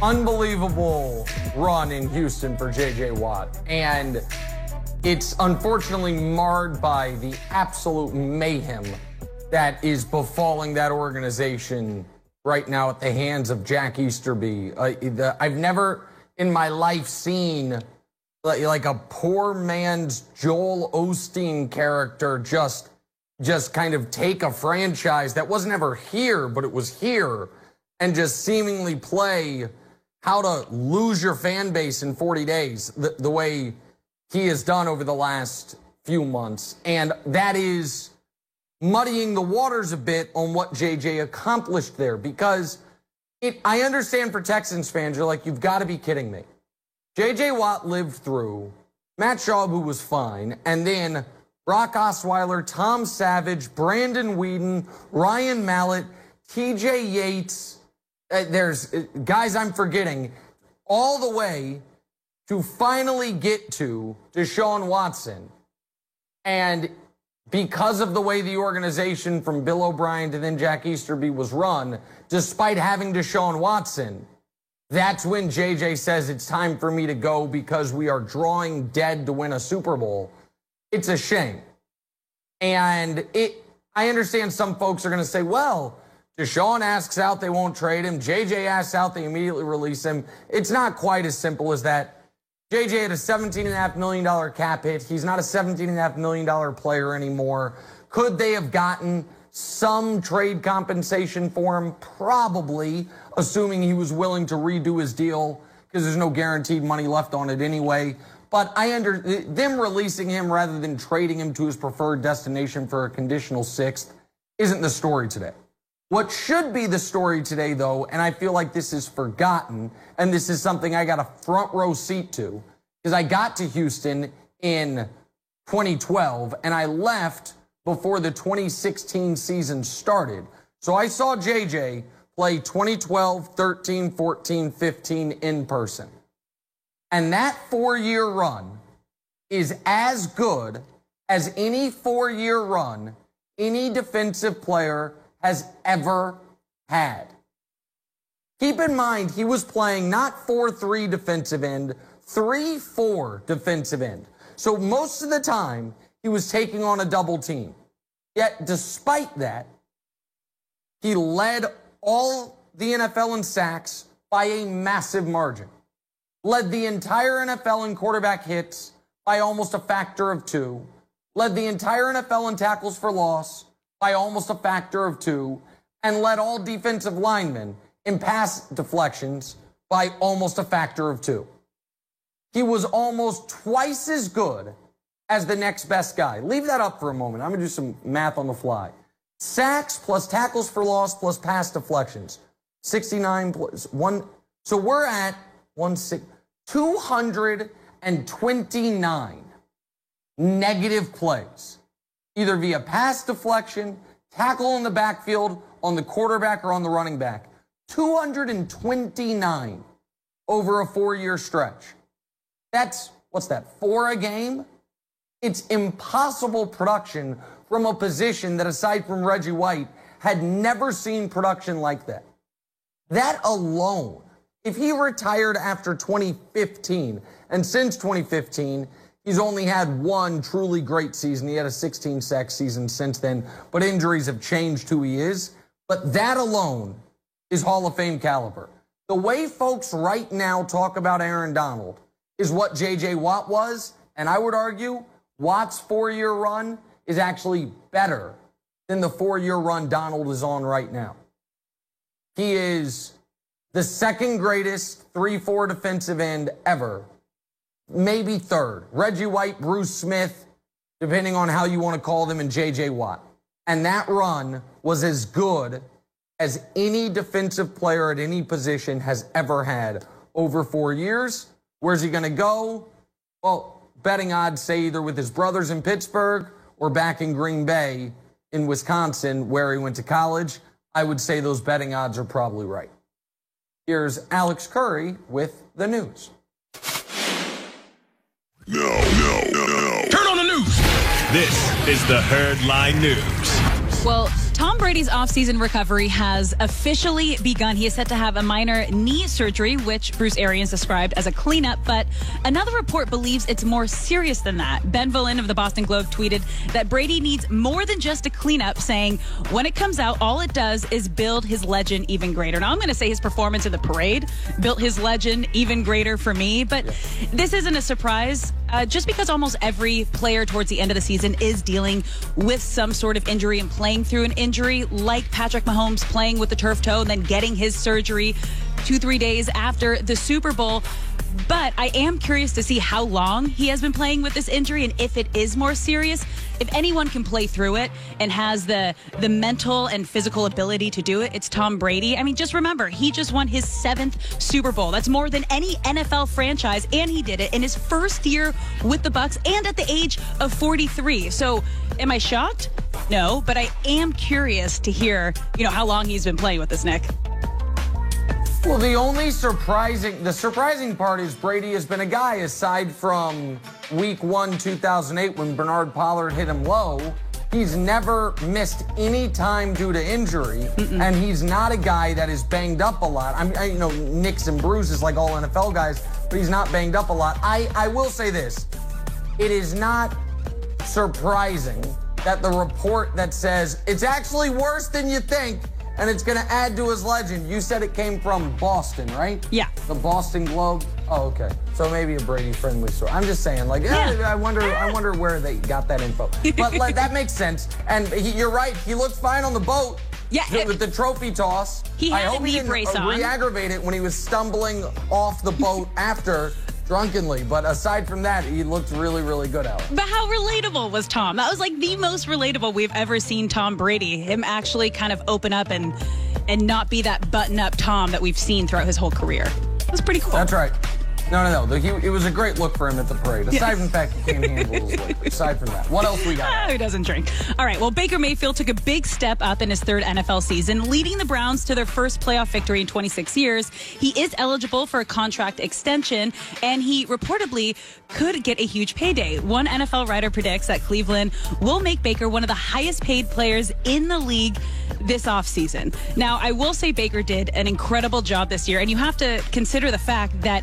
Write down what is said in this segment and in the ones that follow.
Unbelievable run in Houston for J.J. Watt. And it's unfortunately marred by the absolute mayhem that is befalling that organization right now at the hands of Jack Easterby. I've never in my life seen like a poor man's Joel Osteen character just kind of take a franchise that wasn't ever here, but it was here, and just seemingly play how to lose your fan base in 40 days the way he has done over the last few months. And that is muddying the waters a bit on what JJ accomplished there, because I understand for Texans fans, you're like, you've got to be kidding me. JJ Watt lived through Matt Schaub, who was fine, and then Brock Osweiler, Tom Savage, Brandon Weeden, Ryan Mallett, TJ Yates. There's guys I'm forgetting, all the way to finally get to Deshaun Watson. And because of the way the organization from Bill O'Brien to then Jack Easterby was run, despite having Deshaun Watson, that's when JJ says it's time for me to go because we are drawing dead to win a Super Bowl. It's a shame. And I understand some folks are going to say, well, Deshaun asks out, they won't trade him. JJ asks out, they immediately release him. It's not quite as simple as that. JJ had a $17.5 million cap hit. He's not a $17.5 million player anymore. Could they have gotten some trade compensation for him? Probably, assuming he was willing to redo his deal, because there's no guaranteed money left on it anyway. But them releasing him rather than trading him to his preferred destination for a conditional sixth isn't the story today. What should be the story today, though, and I feel like this is forgotten, and this is something I got a front row seat to, because I got to Houston in 2012, and I left before the 2016 season started. So I saw JJ play 2012, 13, 14, 15 in person. And that 4-year run is as good as any 4-year run any defensive player has ever had. Keep in mind, he was playing not 4-3 defensive end, 3-4 defensive end. So most of the time, he was taking on a double team. Yet, despite that, he led all the NFL in sacks by a massive margin. Led the entire NFL in quarterback hits by almost a factor of 2. Led the entire NFL in tackles for loss by almost a factor of 2, and led all defensive linemen in pass deflections by almost a factor of 2. He was almost twice as good as the next best guy. Leave that up for a moment. I'm going to do some math on the fly. Sacks plus tackles for loss plus pass deflections. 69 plus 1. So we're at 229 negative plays, either via pass deflection, tackle in the backfield, on the quarterback, or on the running back. 229 over a 4-year stretch. That's, what's that, 4 a game? It's impossible production from a position that, aside from Reggie White, had never seen production like that. That alone, if he retired after 2015, and since 2015, he's only had one truly great season. He had a 16-sack season since then, but injuries have changed who he is. But that alone is Hall of Fame caliber. The way folks right now talk about Aaron Donald is what J.J. Watt was, and I would argue Watt's 4-year run is actually better than the 4-year run Donald is on right now. He is the second greatest 3-4 defensive end ever. Maybe third. Reggie White, Bruce Smith, depending on how you want to call them, and J.J. Watt. And that run was as good as any defensive player at any position has ever had over 4 years. Where's he going to go? Well, betting odds say either with his brothers in Pittsburgh or back in Green Bay in Wisconsin, where he went to college. I would say those betting odds are probably right. Here's Alex Curry with the news. No. Turn on the news. This is the Herd Line News. Well, Tom Brady Brady's offseason recovery has officially begun. He is set to have a minor knee surgery, which Bruce Arians described as a cleanup, but another report believes it's more serious than that. Ben Volin of the Boston Globe tweeted that Brady needs more than just a cleanup, saying, when it comes out, all it does is build his legend even greater. Now, I'm going to say his performance in the parade built his legend even greater for me, but this isn't a surprise. Just because almost every player towards the end of the season is dealing with some sort of injury and playing through an injury, like Patrick Mahomes playing with the turf toe and then getting his surgery 2-3 days after the Super Bowl. But I am curious to see how long he has been playing with this injury and if it is more serious. If anyone can play through it and has the mental and physical ability to do it, it's Tom Brady. I mean, just remember, he just won his 7th Super Bowl. That's more than any NFL franchise, and he did it in his first year with the Bucs and at the age of 43. So am I shocked? No, but I am curious to hear, how long he's been playing with this, Nick. Well, the surprising part is Brady has been a guy, aside from week 1, 2008, when Bernard Pollard hit him low, he's never missed any time due to injury, and he's not a guy that is banged up a lot. Nicks and bruises like all NFL guys, but he's not banged up a lot. I will say this. It is not surprising that the report that says it's actually worse than you think and it's going to add to his legend. You said it came from Boston, right? Yeah. The Boston Globe? Oh, okay. So maybe a Brady-friendly story. I'm just saying, I wonder where they got that info. But that makes sense. And you're right. He looked fine on the boat. Yeah. With the trophy toss. He had a knee brace on. Re-aggravate it when he was stumbling off the boat after drunkenly. But aside from that, he looked really, really good out. But how relatable was Tom? That was the most relatable we've ever seen Tom Brady. Him actually kind of open up and not be that button-up Tom that we've seen throughout his whole career. It was pretty cool. That's right. No. It was a great look for him at the parade. Aside from the fact he can't handle his weight. Aside from that. What else we got? Who doesn't drink? All right. Well, Baker Mayfield took a big step up in his 3rd NFL season, leading the Browns to their first playoff victory in 26 years. He is eligible for a contract extension, and he reportedly could get a huge payday. One NFL writer predicts that Cleveland will make Baker one of the highest paid players in the league this offseason. Now, I will say Baker did an incredible job this year, and you have to consider the fact that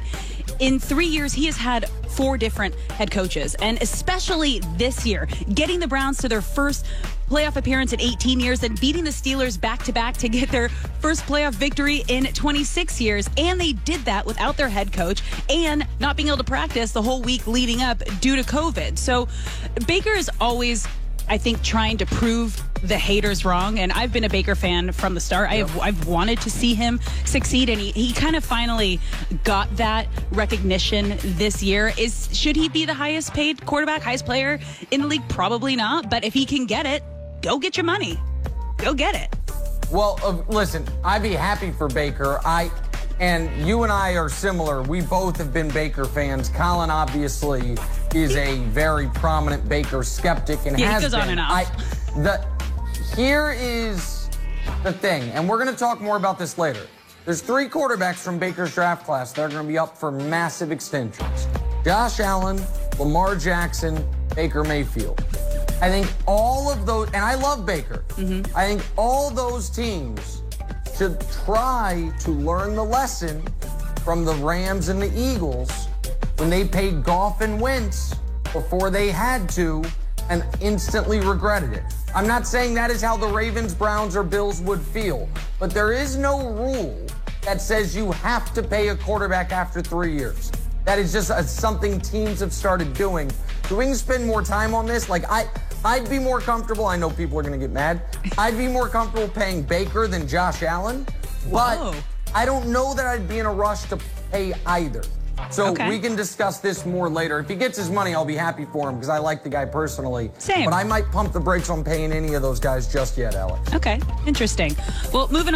in 3 years, he has had 4 different head coaches, and especially this year, getting the Browns to their first playoff appearance in 18 years and beating the Steelers back-to-back to get their first playoff victory in 26 years. And they did that without their head coach and not being able to practice the whole week leading up due to COVID. So Baker is always, I think, trying to prove the haters wrong, and I've been a Baker fan from the start. I've wanted to see him succeed, and he kind of finally got that recognition this year. Should he be the highest paid quarterback, highest player in the league? Probably not, but if he can get it, go get your money. Go get it. Well, listen, I'd be happy for Baker. And you and I are similar. We both have been Baker fans. Colin obviously is a very prominent Baker skeptic and has he goes been. On and off. Here is the thing, and we're going to talk more about this later. There's 3 quarterbacks from Baker's draft class that are going to be up for massive extensions. Josh Allen, Lamar Jackson, Baker Mayfield. I think all of those, and I love Baker. I think all those teams should try to learn the lesson from the Rams and the Eagles when they paid Goff and Wentz before they had to and instantly regretted it. I'm not saying that is how the Ravens, Browns, or Bills would feel, but there is no rule that says you have to pay a quarterback after 3 years. That is just something teams have started doing. So we can spend more time on this. I'd be more comfortable. I know people are going to get mad. I'd be more comfortable paying Baker than Josh Allen. But I don't know that I'd be in a rush to pay either. So we can discuss this more later. If he gets his money, I'll be happy for him because I like the guy personally. Same. But I might pump the brakes on paying any of those guys just yet, Alex. Okay, interesting. Well, moving on.